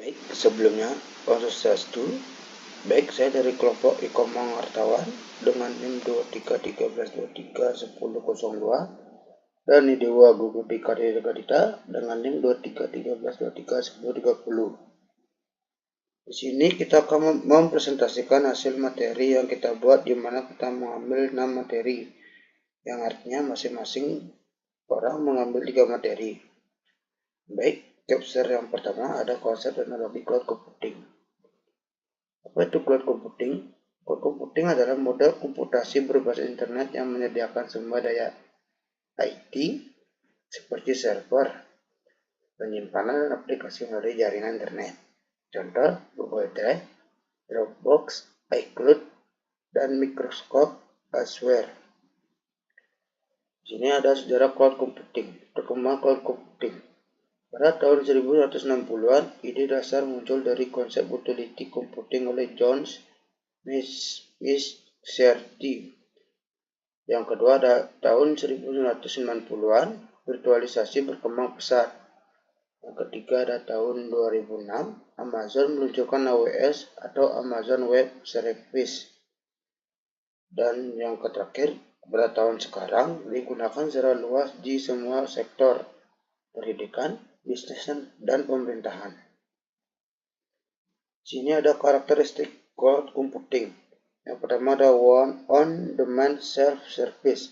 Baik, sebelumnya, proses Swastiastu. Baik, saya dari kelompok Ikomang Wartawan dengan NIM 2313231002 dan Idewa Gugu Karya Gadita dengan NIM 2313231030. Di sini kita akan mempresentasikan hasil materi yang kita buat, di mana kita mengambil 6 materi, yang artinya masing-masing orang mengambil 3 materi. Baik, capture yang pertama ada konsep teknologi cloud computing. Apa itu cloud computing? Cloud computing adalah model komputasi berbasis internet yang menyediakan sumber daya IT seperti server, penyimpanan dan aplikasi melalui jaringan internet. Contoh, Google Drive, Dropbox, iCloud, dan Microsoft Azure. Di sini ada sejarah cloud computing. Perkembangan cloud computing. Pada tahun 1960-an, ide dasar muncul dari konsep utility computing oleh John McCarthy. Yang kedua, tahun 1990-an, virtualisasi berkembang pesat. Yang ketiga, tahun 2006, Amazon meluncurkan AWS atau Amazon Web Service. Dan yang terakhir, pada tahun sekarang digunakan secara luas di semua sektor pendidikan, bisnis, dan pemerintahan. Sini ada karakteristik cloud computing. Yang pertama ada on-demand self-service.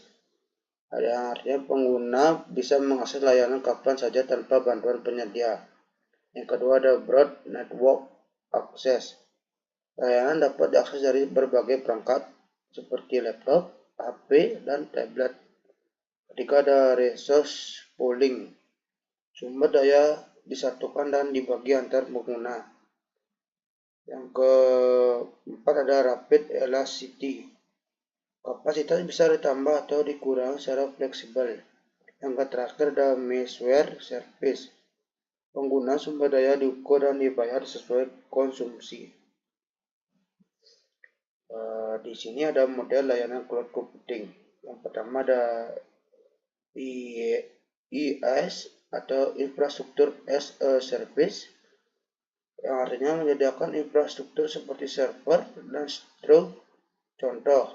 Yang artinya pengguna bisa mengakses layanan kapan saja tanpa bantuan penyedia. Yang kedua ada broad network access. Layanan dapat diakses dari berbagai perangkat seperti laptop, HP, dan tablet. Ketiga ada resource pooling. Sumber daya disatukan dan dibagi antar pengguna. Yang keempat ada rapid elasticity. Kapasitas bisa ditambah atau dikurangi secara fleksibel. Yang terakhir ada meshware service. Pengguna sumber daya diukur dan dibayar sesuai konsumsi. Di sini ada model layanan cloud computing. Yang pertama ada IaaS atau infrastruktur as a service, yang artinya menyediakan infrastruktur seperti server dan storage. Contoh,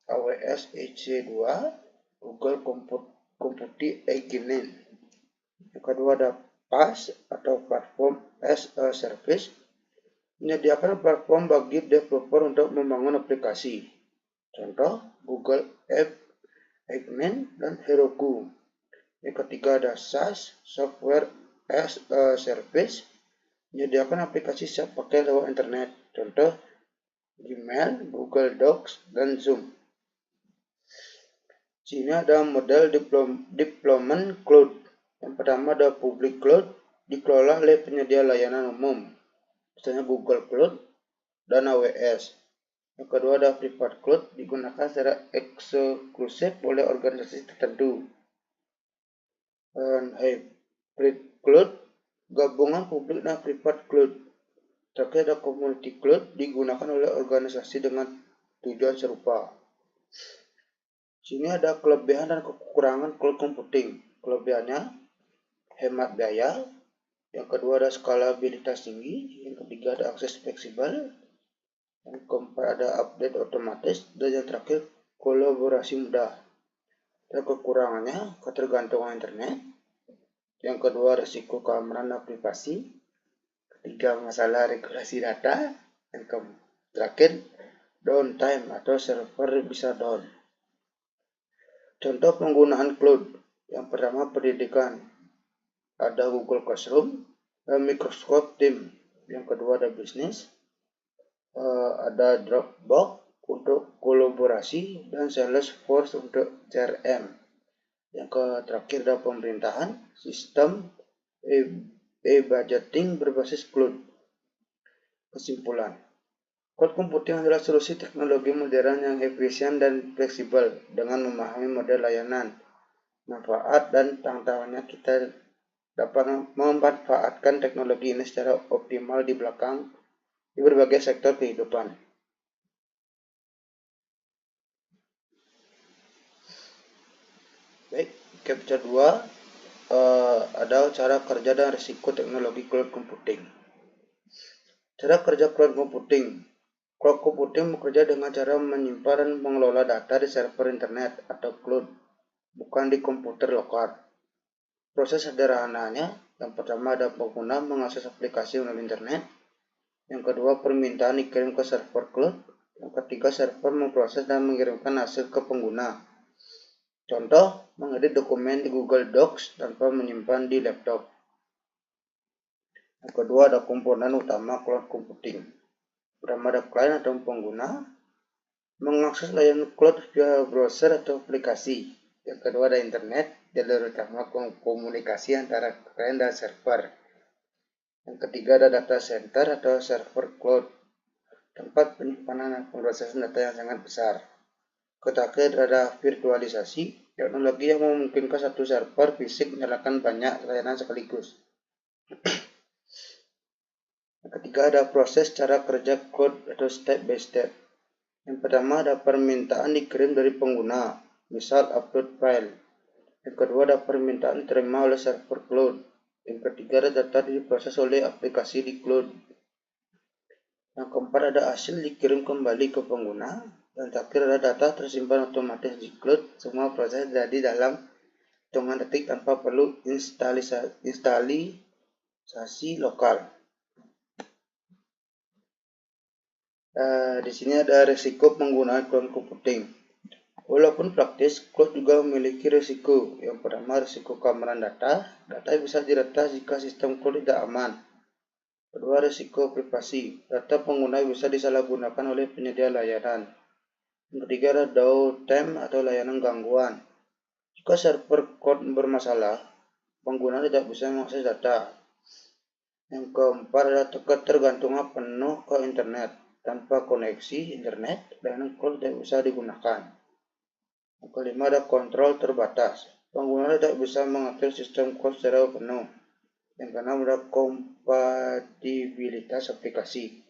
AWS EC2, Google Computing Engine. Yang kedua ada PaaS atau Platform as a Service, menyediakan platform bagi developer untuk membangun aplikasi. Contoh, Google App Engine dan Heroku. Yang ketiga ada SaaS, Software as a Service, menyediakan aplikasi siap pakai lewat internet. Contoh, Gmail, Google Docs, dan Zoom. Sini ada model deployment cloud. Yang pertama ada public cloud, dikelola oleh penyedia layanan umum, misalnya Google Cloud dan AWS. Yang kedua ada private cloud, digunakan secara eksklusif oleh organisasi tertentu. Dan hybrid cloud, gabungan publik dan private cloud. Terakhir ada community cloud, digunakan oleh organisasi dengan tujuan serupa. Sini ada kelebihan dan kekurangan cloud computing. Kelebihannya hemat biaya, yang kedua ada skalabilitas tinggi, yang ketiga ada akses fleksibel, yang keempat ada update otomatis, dan yang terakhir kolaborasi mudah. Dan kekurangannya ketergantungan internet, yang kedua risiko keamanan dan privasi, ketiga masalah regulasi data, yang terakhir downtime atau server bisa down. Contoh penggunaan cloud. Yang pertama pendidikan, ada Google Classroom, Microsoft Teams. Yang kedua ada bisnis, ada Dropbox untuk kolaborasi, dan Salesforce untuk CRM. Yang terakhir ada pemerintahan, sistem e-budgeting berbasis cloud. Kesimpulan, cloud computing adalah solusi teknologi modern yang efisien dan fleksibel. Dengan memahami model layanan, manfaat dan tantangannya, kita dapat memanfaatkan teknologi ini secara optimal di berbagai sektor kehidupan. Baik, capture 2 ada cara kerja dan risiko teknologi cloud computing. Cara kerja cloud computing. Cloud computing bekerja dengan cara menyimpan dan mengelola data di server internet atau cloud, bukan di komputer lokal. Proses sederhananya, yang pertama ada pengguna mengakses aplikasi melalui internet, yang kedua permintaan dikirim ke server cloud, yang ketiga server memproses dan mengirimkan hasil ke pengguna. Contoh, mengedit dokumen di Google Docs tanpa menyimpan di laptop. Yang kedua ada komponen utama cloud computing. Pertama ada klien atau pengguna mengakses layanan cloud via browser atau aplikasi. Yang kedua ada internet, jalur utama komunikasi antara klien dan server. Yang ketiga ada data center atau server cloud, tempat penyimpanan dan pemrosesan data yang sangat besar. Terakhir ada virtualisasi, teknologi yang memungkinkan satu server fisik menyalakan banyak layanan sekaligus. Yang ketiga ada proses cara kerja cloud atau step by step. Yang pertama ada permintaan dikirim dari pengguna, misal upload file. Yang kedua ada permintaan diterima oleh server cloud. Yang ketiga ada data diproses oleh aplikasi di cloud. Yang keempat ada hasil dikirim kembali ke pengguna. Dan terakhir ada data tersimpan otomatis di cloud. Semua proses terjadi dalam hitungan detik tanpa perlu instalisasi lokal. Di sini ada risiko penggunaan cloud computing. Walaupun praktis, cloud juga memiliki risiko. Yang pertama, risiko keamanan data. Data bisa diretas jika sistem cloud tidak aman. Kedua, risiko privasi. Data pengguna bisa disalahgunakan oleh penyedia layanan. Yang ketiga, ada downtime atau layanan gangguan. Jika server cloud bermasalah, pengguna tidak bisa mengakses data. Yang keempat, ada ketergantungan penuh ke internet. Tanpa koneksi internet, layanan cloud tidak bisa digunakan. Yang kelima ada kontrol terbatas. Pengguna tidak bisa mengatur sistem cloud secara penuh. Yang keenam ada kompatibilitas aplikasi.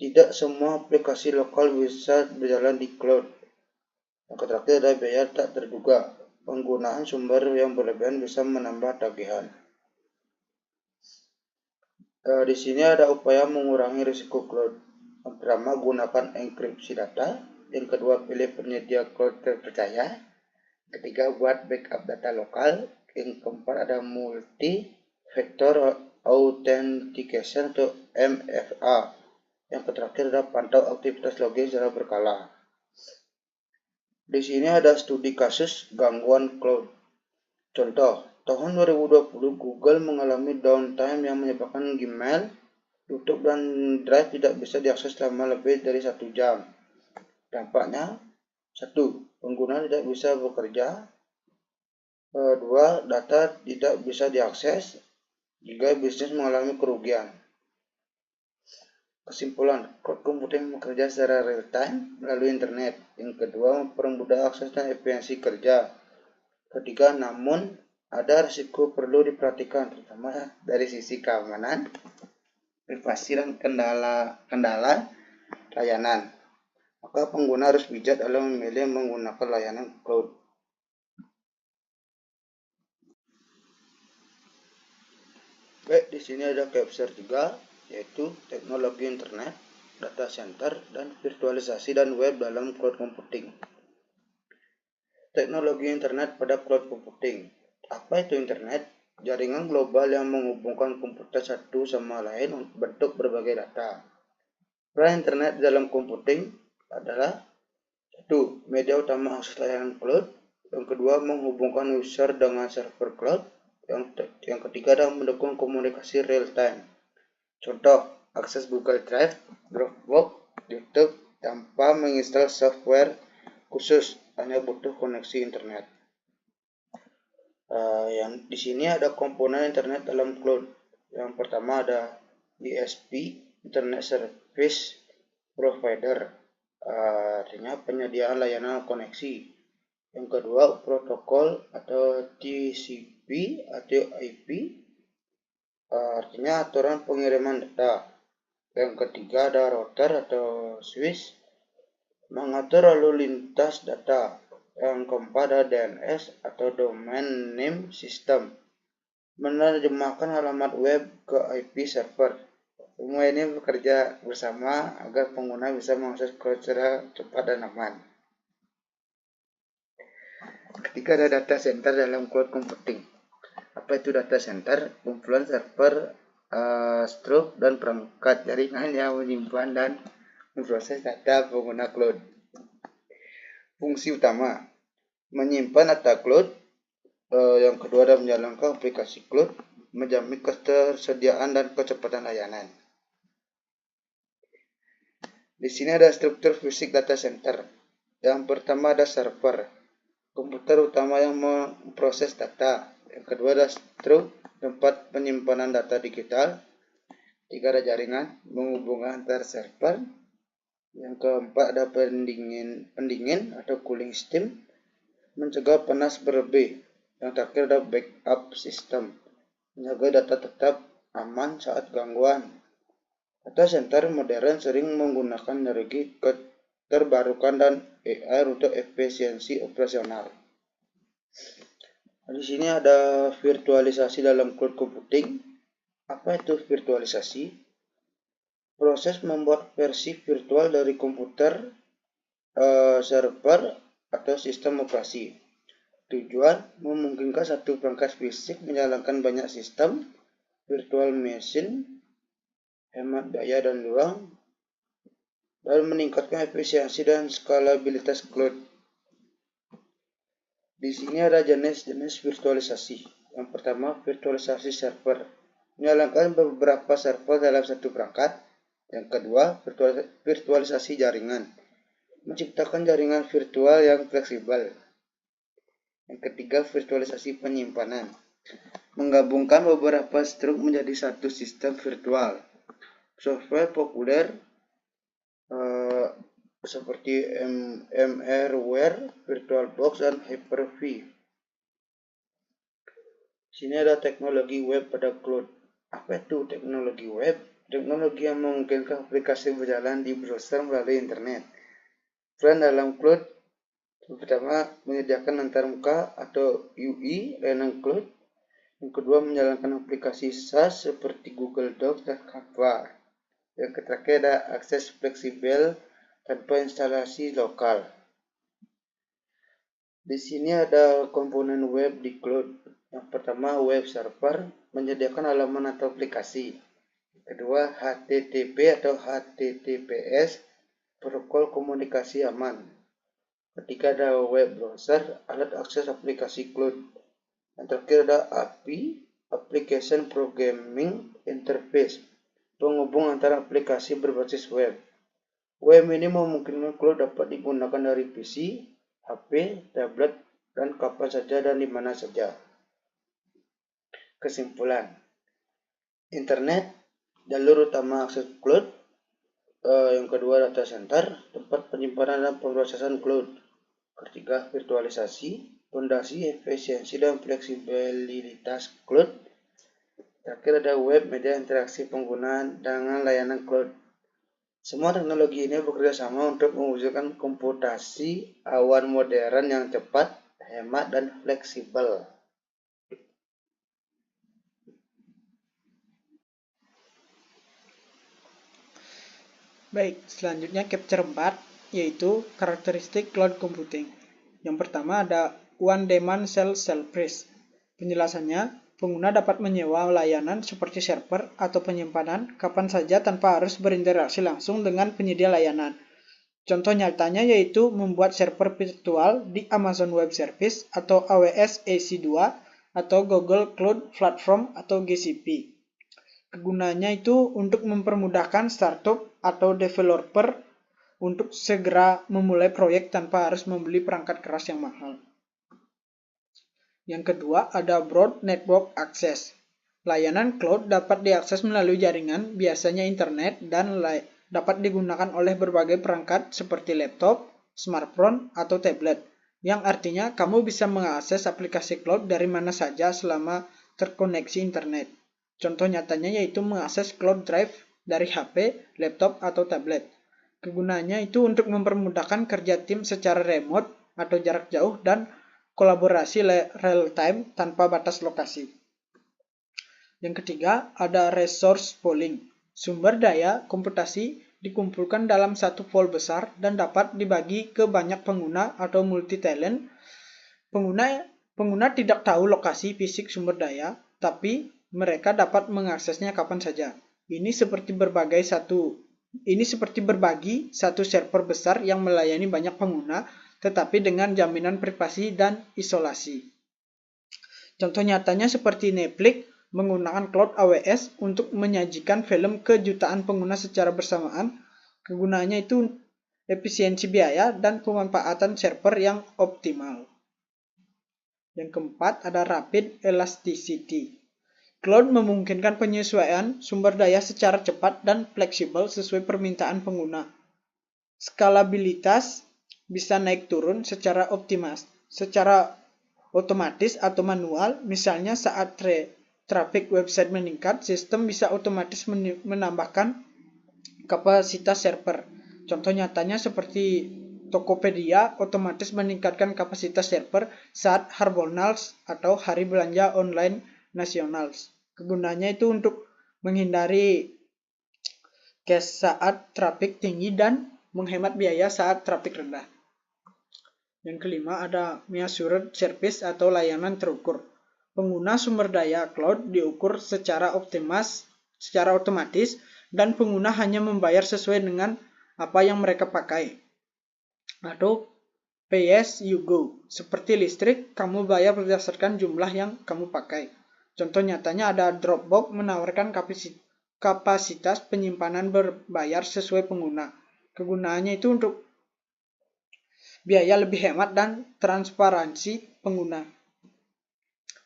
Tidak semua aplikasi lokal bisa berjalan di cloud. Yang terakhir ada biaya tak terduga. Penggunaan sumber yang berlebihan bisa menambah tagihan. Di sini ada upaya mengurangi risiko cloud. Yang pertama, gunakan enkripsi data. Yang kedua, pilih penyedia cloud terpercaya. Ketiga, buat backup data lokal. Yang keempat, ada multi-factor authentication atau MFA. Yang terakhir, ada pantau aktivitas login secara berkala. Di sini ada studi kasus gangguan cloud. Contoh, tahun 2020 Google mengalami downtime yang menyebabkan Gmail, YouTube dan Drive tidak bisa diakses selama lebih dari 1 jam. Dampaknya, 1. Pengguna tidak bisa bekerja. 2. Data tidak bisa diakses. 3. Bisnis mengalami kerugian. Kesimpulan, cloud computing bekerja secara real time melalui internet. Yang kedua, mempermudah akses dan efisiensi kerja. Ketiga, namun ada risiko perlu diperhatikan, terutama dari sisi keamanan, privasi dan kendala layanan. Maka pengguna harus bijak dalam memilih menggunakan layanan cloud. Baik, di sini ada capture 3, yaitu teknologi internet, data center, dan virtualisasi dan web dalam cloud computing. Teknologi internet pada cloud computing. Apa itu internet? Jaringan global yang menghubungkan komputer satu sama lain untuk bentuk berbagai data. Peran internet dalam computing adalah 1. Media utama akses layanan cloud. Yang kedua, menghubungkan user dengan server cloud. Yang ketiga adalah mendukung komunikasi real time. Contoh, akses Google Drive, Dropbox, YouTube tanpa menginstal software khusus, hanya butuh koneksi internet. Yang di sini ada komponen internet dalam cloud. Yang pertama ada ISP, Internet Service Provider, artinya penyediaan layanan koneksi. Yang kedua, protokol atau TCP atau IP, artinya aturan pengiriman data. Yang ketiga ada router atau switch, mengatur lalu lintas data. Yang keempat ada DNS atau Domain Name System, menerjemahkan halaman web ke IP server. Semua ini bekerja bersama agar pengguna bisa mengakses cloud secara cepat dan aman. Ketika ada data center dalam cloud computing. Apa itu data center? Kumpulan server, struktur, dan perangkat jaringan yang menyimpan dan memproses data pengguna cloud. Fungsi utama: menyimpan data cloud, yang kedua adalah menjalankan aplikasi cloud, menjamin ketersediaan dan kecepatan layanan. Di sini ada struktur fisik data center. Yang pertama ada server, komputer utama yang memproses data. Yang kedua ada struktur, tempat penyimpanan data digital. Tiga ada jaringan, menghubungkan antar server. Yang keempat ada pendingin atau cooling system, mencegah panas berlebih. Yang terakhir ada backup system, menjaga data tetap aman saat gangguan. Data center modern sering menggunakan energi terbarukan dan AI untuk efisiensi operasional. Di sini ada virtualisasi dalam cloud computing. Apa itu virtualisasi? Proses membuat versi virtual dari komputer, server, atau sistem operasi. Tujuan memungkinkan satu perangkat fisik menjalankan banyak sistem virtual machine, hemat daya dan ruang, dan meningkatkan efisiensi dan skalabilitas cloud. Di sini ada jenis-jenis virtualisasi. Yang pertama, virtualisasi server, menjalankan beberapa server dalam satu perangkat. Yang kedua, virtualisasi jaringan, menciptakan jaringan virtual yang fleksibel. Yang ketiga, virtualisasi penyimpanan, menggabungkan beberapa struktur menjadi satu sistem virtual. Software populer seperti VMware, VirtualBox, dan Hyper-V. Sini ada teknologi web pada cloud. Apa itu teknologi web? Teknologi yang memungkinkan aplikasi berjalan di browser melalui internet. Peran dalam cloud pertama, menyediakan antarmuka atau UI layanan cloud. Yang kedua, menjalankan aplikasi SaaS seperti Google Docs dan Canva. Yang terakhir ada akses fleksibel tanpa instalasi lokal. Di sini ada komponen web di cloud. Yang pertama, web server, menyediakan halaman atau aplikasi. Kedua, HTTP atau HTTPS, protokol komunikasi aman. Ketiga, ada web browser, alat akses aplikasi cloud. Yang terakhir ada API, Application Programming Interface, penghubung antara aplikasi berbasis web. Web ini memungkinkan cloud dapat digunakan dari PC, HP, tablet, dan kapan saja dan di mana saja. Kesimpulan: internet, jalur utama akses cloud. Yang kedua, data center, tempat penyimpanan dan pemrosesan cloud. Ketiga, virtualisasi, fondasi efisiensi dan fleksibilitas cloud. Terakhir ada web, media interaksi penggunaan dengan layanan cloud. Semua teknologi ini bekerja sama untuk mewujudkan komputasi awan modern yang cepat, hemat, dan fleksibel. Baik, selanjutnya capture 4, yaitu karakteristik cloud computing. Yang pertama ada one demand cell service. Penjelasannya, pengguna dapat menyewa layanan seperti server atau penyimpanan kapan saja tanpa harus berinteraksi langsung dengan penyedia layanan. Contoh nyatanya yaitu membuat server virtual di Amazon Web Service atau AWS EC2 atau Google Cloud Platform atau GCP. Kegunaannya itu untuk mempermudahkan startup atau developer untuk segera memulai proyek tanpa harus membeli perangkat keras yang mahal. Yang kedua ada broad network access. Layanan cloud dapat diakses melalui jaringan, biasanya internet, dan dapat digunakan oleh berbagai perangkat seperti laptop, smartphone, atau tablet. Yang artinya kamu bisa mengakses aplikasi cloud dari mana saja selama terkoneksi internet. Contoh nyatanya yaitu mengakses cloud drive dari HP, laptop, atau tablet. Kegunaannya itu untuk mempermudahkan kerja tim secara remote atau jarak jauh dan kolaborasi real-time tanpa batas lokasi. Yang ketiga, ada resource pooling. Sumber daya komputasi dikumpulkan dalam satu pool besar dan dapat dibagi ke banyak pengguna atau multi-tenant. Pengguna tidak tahu lokasi fisik sumber daya, tapi mereka dapat mengaksesnya kapan saja. Ini seperti berbagi satu server besar yang melayani banyak pengguna, tetapi dengan jaminan privasi dan isolasi. Contoh nyatanya seperti Netflix menggunakan cloud AWS untuk menyajikan film ke jutaan pengguna secara bersamaan. Kegunaannya itu efisiensi biaya dan pemanfaatan server yang optimal. Yang keempat ada rapid elasticity. Cloud memungkinkan penyesuaian sumber daya secara cepat dan fleksibel sesuai permintaan pengguna. Skalabilitas bisa naik turun secara otomatis atau manual, misalnya saat traffic website meningkat, sistem bisa otomatis menambahkan kapasitas server. Contoh nyatanya seperti Tokopedia otomatis meningkatkan kapasitas server saat Harbonals atau Hari Belanja Online Nasional. Kegunaannya itu untuk menghindari cache saat traffic tinggi dan menghemat biaya saat traffic rendah. Yang kelima ada measured service atau layanan terukur. Pengguna sumber daya cloud diukur secara otomatis dan pengguna hanya membayar sesuai dengan apa yang mereka pakai. Atau pay as you go. Seperti listrik, kamu bayar berdasarkan jumlah yang kamu pakai. Contoh nyatanya ada Dropbox menawarkan kapasitas penyimpanan berbayar sesuai pengguna. Kegunaannya itu untuk biaya lebih hemat dan transparansi pengguna.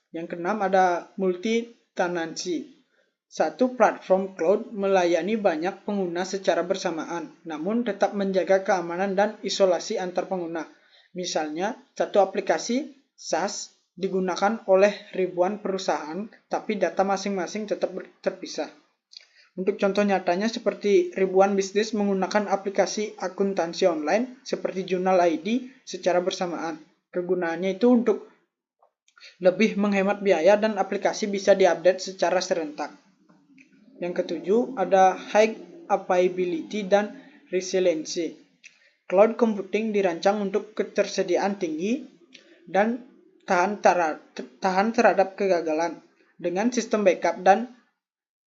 Yang keenam ada multi-tenancy. Satu platform cloud melayani banyak pengguna secara bersamaan, namun tetap menjaga keamanan dan isolasi antar pengguna. Misalnya, satu aplikasi SaaS digunakan oleh ribuan perusahaan, tapi data masing-masing tetap terpisah. Untuk contoh nyatanya seperti ribuan bisnis menggunakan aplikasi akuntansi online seperti Journal ID secara bersamaan. Kegunaannya itu untuk lebih menghemat biaya dan aplikasi bisa diupdate secara serentak. Yang ketujuh ada high availability dan resiliency. Cloud computing dirancang untuk ketersediaan tinggi dan tahan terhadap kegagalan dengan sistem backup dan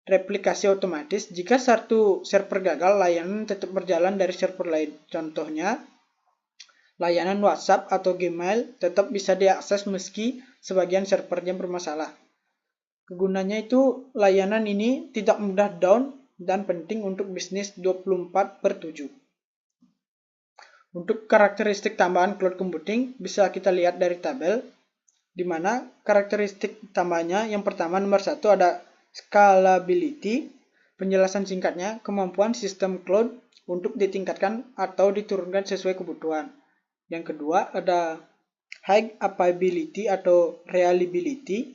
replikasi otomatis. Jika satu server gagal, layanan tetap berjalan dari server lain. Contohnya, layanan WhatsApp atau Gmail tetap bisa diakses meski sebagian servernya bermasalah. Kegunaannya itu layanan ini tidak mudah down dan penting untuk bisnis 24/7. Untuk karakteristik tambahan cloud computing bisa kita lihat dari tabel, di mana karakteristik tambahnya yang pertama nomor 1 ada scalability. Penjelasan singkatnya, kemampuan sistem cloud untuk ditingkatkan atau diturunkan sesuai kebutuhan. Yang kedua ada high availability atau reliability.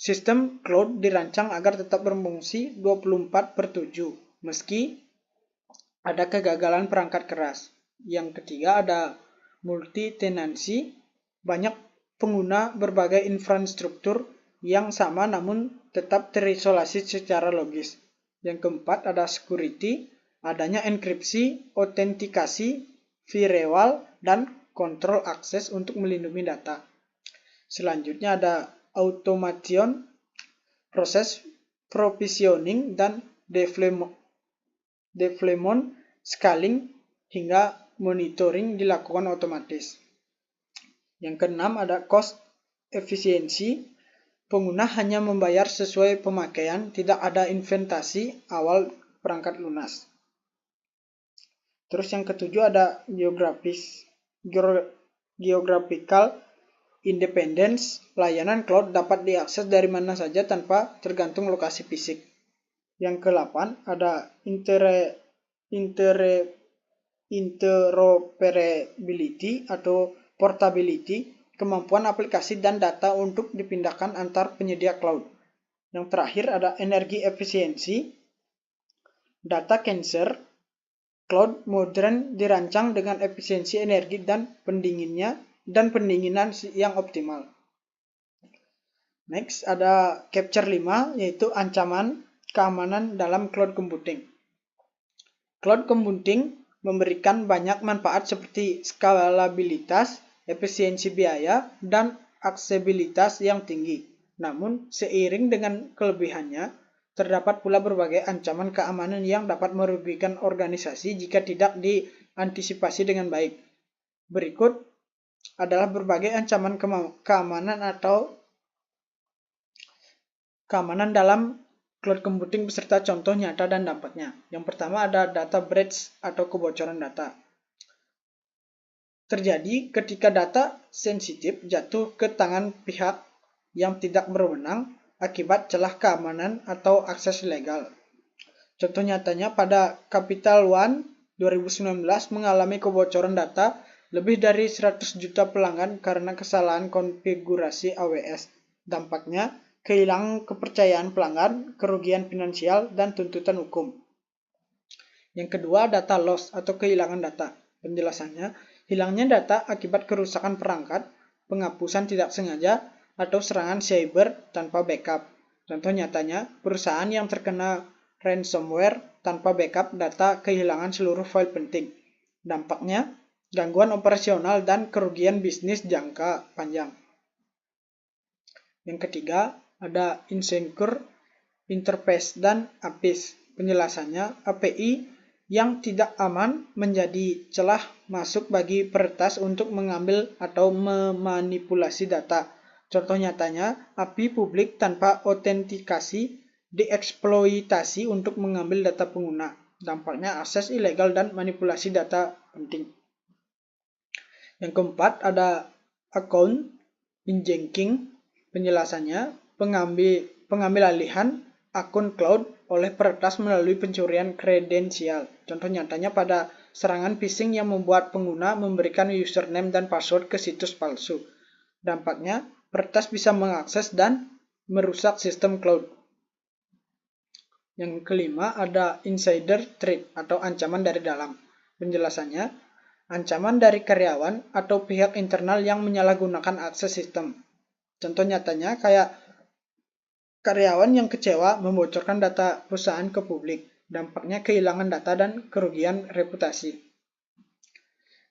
Sistem cloud dirancang agar tetap berfungsi 24/7 meski ada kegagalan perangkat keras. Yang ketiga ada multi-tenancy. Banyak pengguna berbagai infrastruktur yang sama namun tetap terisolasi secara logis. Yang keempat ada security. Adanya enkripsi, autentikasi, firewall, dan kontrol akses untuk melindungi data. Selanjutnya ada automation, proses provisioning dan deployment, scaling, hingga monitoring dilakukan otomatis. Yang keenam ada cost efficiency. Pengguna hanya membayar sesuai pemakaian, tidak ada investasi awal perangkat lunas. Terus yang ketujuh ada geographical independence. Layanan cloud dapat diakses dari mana saja tanpa tergantung lokasi fisik. Yang ke-8 ada interoperability atau portability. Kemampuan aplikasi dan data untuk dipindahkan antar penyedia cloud. Yang terakhir ada energi efisiensi. Data cancer. Cloud modern dirancang dengan efisiensi energi dan pendinginan yang optimal. Next ada capture 5 yaitu ancaman keamanan dalam cloud computing. Cloud computing memberikan banyak manfaat seperti skalabilitas, efisiensi biaya, dan aksesibilitas yang tinggi. Namun, seiring dengan kelebihannya, terdapat pula berbagai ancaman keamanan yang dapat merugikan organisasi jika tidak diantisipasi dengan baik. Berikut adalah berbagai ancaman keamanan atau keamanan dalam cloud computing beserta contoh nyata dan dampaknya. Yang pertama ada data breach atau kebocoran data. Terjadi ketika data sensitif jatuh ke tangan pihak yang tidak berwenang akibat celah keamanan atau akses ilegal. Contoh nyatanya pada Capital One 2019 mengalami kebocoran data lebih dari 100 juta pelanggan karena kesalahan konfigurasi AWS. Dampaknya kehilangan kepercayaan pelanggan, kerugian finansial, dan tuntutan hukum. Yang kedua, data loss atau kehilangan data. Penjelasannya, hilangnya data akibat kerusakan perangkat, penghapusan tidak sengaja, atau serangan cyber tanpa backup. Contoh nyatanya, perusahaan yang terkena ransomware tanpa backup data kehilangan seluruh file penting. Dampaknya, gangguan operasional dan kerugian bisnis jangka panjang. Yang ketiga, ada insecure interface dan APIs. Penjelasannya, API yang tidak aman menjadi celah masuk bagi peretas untuk mengambil atau memanipulasi data. Contoh nyatanya, API publik tanpa autentikasi dieksploitasi untuk mengambil data pengguna. Dampaknya akses ilegal dan manipulasi data penting. Yang keempat ada account hijacking. Penjelasannya, pengambil alihan akun cloud oleh peretas melalui pencurian kredensial. Contoh nyatanya pada serangan phishing yang membuat pengguna memberikan username dan password ke situs palsu. Dampaknya, peretas bisa mengakses dan merusak sistem cloud. Yang kelima ada insider threat atau ancaman dari dalam. Penjelasannya, ancaman dari karyawan atau pihak internal yang menyalahgunakan akses sistem. Contoh nyatanya kayak karyawan yang kecewa membocorkan data perusahaan ke publik. Dampaknya kehilangan data dan kerugian reputasi.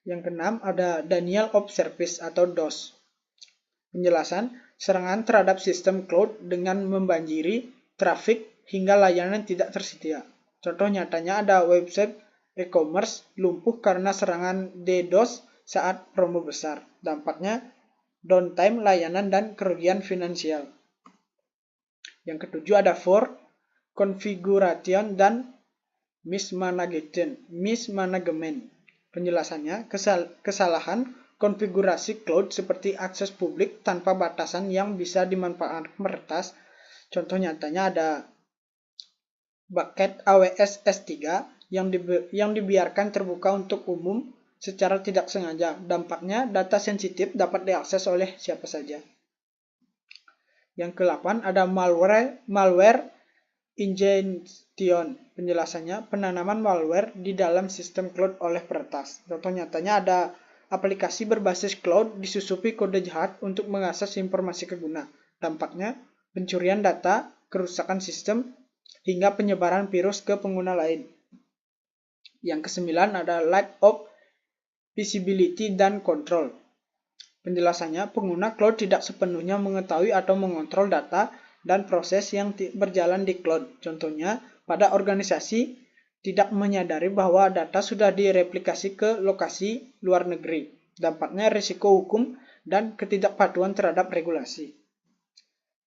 Yang keenam ada denial of service atau DOS. Penjelasan, serangan terhadap sistem cloud dengan membanjiri trafik hingga layanan tidak tersedia. Contoh nyatanya ada website e-commerce lumpuh karena serangan DDoS saat promo besar. Dampaknya downtime layanan dan kerugian finansial. Yang ketujuh ada for configuration dan mismanagement. Penjelasannya, kesalahan konfigurasi cloud seperti akses publik tanpa batasan yang bisa dimanfaatkan peretas. Contoh nyatanya ada bucket AWS S3 yang dibiarkan terbuka untuk umum secara tidak sengaja. Dampaknya data sensitif dapat diakses oleh siapa saja. Yang ke-8 ada malware injection. Penjelasannya, penanaman malware di dalam sistem cloud oleh peretas. Contoh nyatanya ada aplikasi berbasis cloud disusupi kode jahat untuk mengakses informasi pengguna. Dampaknya, pencurian data, kerusakan sistem, hingga penyebaran virus ke pengguna lain. Yang ke-9 ada lack of visibility dan control. Penjelasannya, pengguna cloud tidak sepenuhnya mengetahui atau mengontrol data dan proses yang berjalan di cloud. Contohnya, pada organisasi tidak menyadari bahwa data sudah direplikasi ke lokasi luar negeri. Dampaknya risiko hukum dan ketidakpatuhan terhadap regulasi.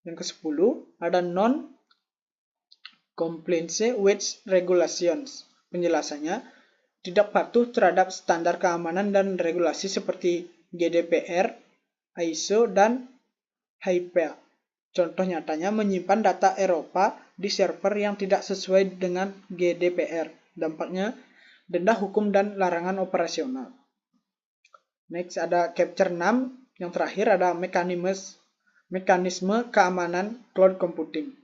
Yang ke-10 ada non-compliance with regulations. Penjelasannya, tidak patuh terhadap standar keamanan dan regulasi seperti GDPR, ISO, dan HIPAA. Contoh nyatanya menyimpan data Eropa di server yang tidak sesuai dengan GDPR. Dampaknya denda hukum dan larangan operasional. Next ada chapter 6. Yang terakhir ada mekanisme keamanan cloud computing.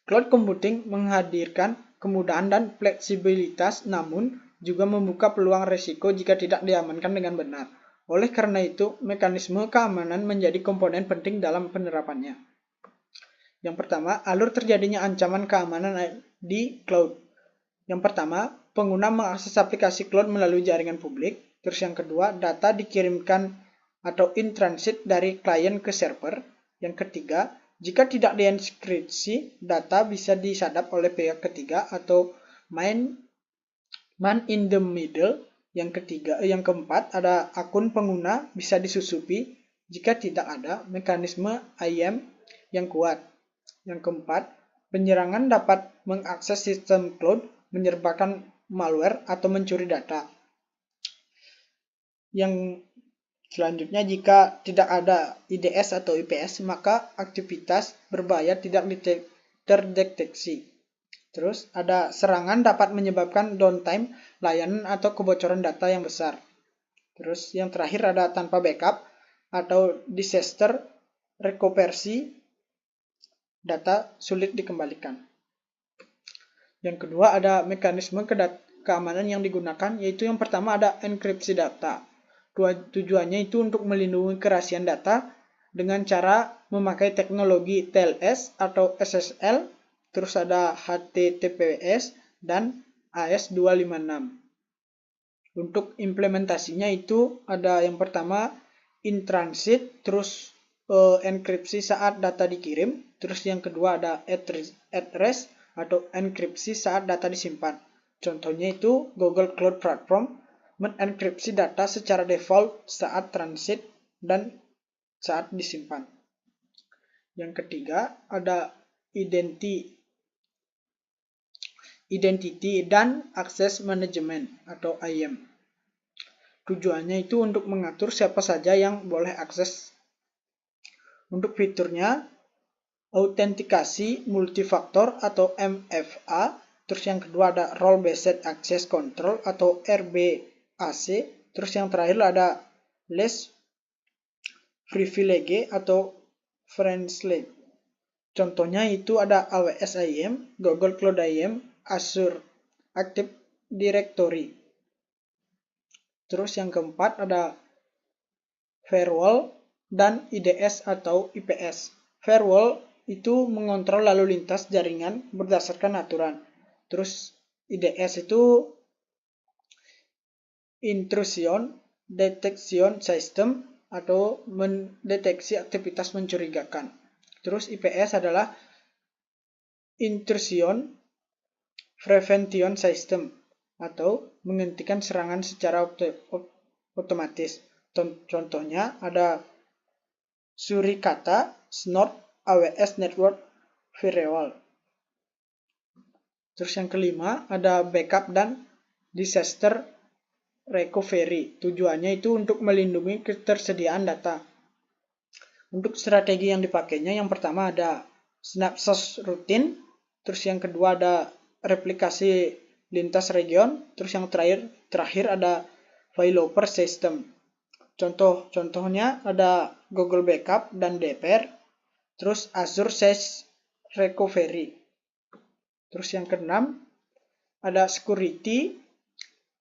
Cloud computing menghadirkan kemudahan dan fleksibilitas, namun juga membuka peluang risiko jika tidak diamankan dengan benar. Oleh karena itu, mekanisme keamanan menjadi komponen penting dalam penerapannya. Yang pertama, alur terjadinya ancaman keamanan di cloud. Yang pertama, pengguna mengakses aplikasi cloud melalui jaringan publik. Terus yang kedua, data dikirimkan atau in transit dari klien ke server. Yang ketiga, jika tidak dienkripsi, data bisa disadap oleh pihak ketiga atau man in the middle. Yang keempat, ada akun pengguna bisa disusupi jika tidak ada mekanisme IAM yang kuat. Yang keempat, penyerangan dapat mengakses sistem cloud, menyerbakan malware atau mencuri data. Yang selanjutnya, jika tidak ada IDS atau IPS, maka aktivitas berbahaya tidak terdeteksi. Terus ada serangan dapat menyebabkan downtime layanan atau kebocoran data yang besar. Terus yang terakhir ada tanpa backup atau disaster recovery, data sulit dikembalikan. Yang kedua ada mekanisme keamanan yang digunakan, yaitu yang pertama ada enkripsi data. Tujuannya itu untuk melindungi kerahasiaan data dengan cara memakai teknologi TLS atau SSL, terus ada HTTPS dan AS256. Untuk implementasinya itu ada yang pertama in transit, terus enkripsi saat data dikirim, terus yang kedua ada at rest atau enkripsi saat data disimpan. Contohnya itu Google Cloud Platform menenkripsi data secara default saat transit dan saat disimpan. Yang ketiga ada identity dan access management atau IAM. Tujuannya itu untuk mengatur siapa saja yang boleh akses. Untuk fiturnya, autentikasi multifaktor atau MFA. Terus yang kedua ada Role Based Access Control atau RBAC. Terus yang terakhir ada Less Privilege atau Friendly. Contohnya itu ada AWS IAM, Google Cloud IAM, Azure Active Directory. Terus yang keempat ada firewall dan IDS atau IPS. Firewall itu mengontrol lalu lintas jaringan berdasarkan aturan. Terus IDS itu intrusion detection system atau mendeteksi aktivitas mencurigakan. Terus IPS adalah intrusion prevention system atau menghentikan serangan secara otomatis. Contohnya ada Suricata, Snort, AWS Network Firewall. Terus yang kelima ada backup dan disaster recovery. Tujuannya itu untuk melindungi ketersediaan data. Untuk strategi yang dipakainya, yang pertama ada snapshot rutin, terus yang kedua ada replikasi lintas region, terus yang terakhir ada failover system. Contohnya ada Google Backup dan DPR, terus Azure SaaS Recovery. Terus yang keenam ada security,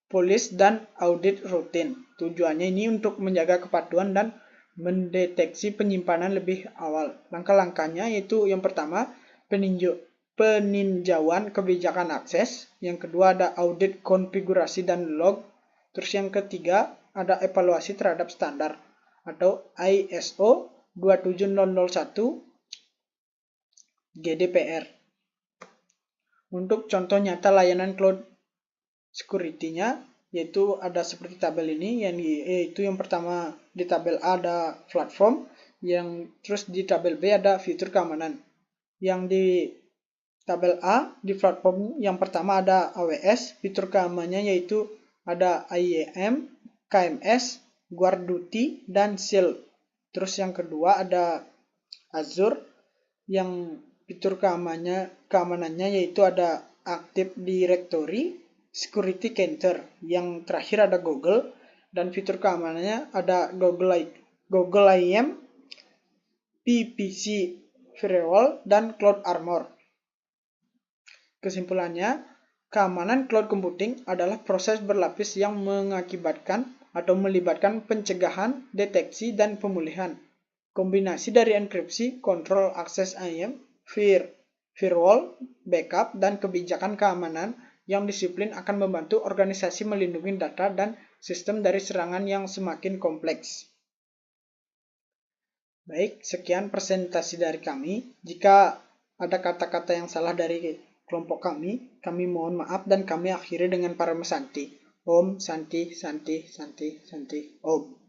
police, dan audit rutin. Tujuannya ini untuk menjaga kepatuhan dan mendeteksi penyimpanan lebih awal. Langkah-langkahnya yaitu yang pertama peninjauan kebijakan akses, yang kedua ada audit konfigurasi dan log, terus yang ketiga ada evaluasi terhadap standar atau ISO 27001 GDPR. Untuk contoh nyata layanan cloud security-nya yaitu ada seperti tabel ini, yaitu yang pertama di tabel A ada platform, terus di tabel B ada fitur keamanan. Yang di tabel A di platform yang pertama ada AWS, fitur keamanannya yaitu ada IAM, KMS, Guard Duty, dan Shield. Terus yang kedua ada Azure, yang fitur keamanannya yaitu ada Active Directory, Security Counter. Yang terakhir ada Google, dan fitur keamanannya ada Google IAM, PPC Firewall, dan Cloud Armor. Kesimpulannya, keamanan cloud computing adalah proses berlapis yang mengakibatkan atau melibatkan pencegahan, deteksi, dan pemulihan. Kombinasi dari enkripsi, kontrol akses IAM, firewall, backup, dan kebijakan keamanan yang disiplin akan membantu organisasi melindungi data dan sistem dari serangan yang semakin kompleks. Baik, sekian presentasi dari kami. Jika ada kata-kata yang salah dari kelompok kami mohon maaf dan kami akhiri dengan para mesanti. Om Santi Santi Santi Santi Om.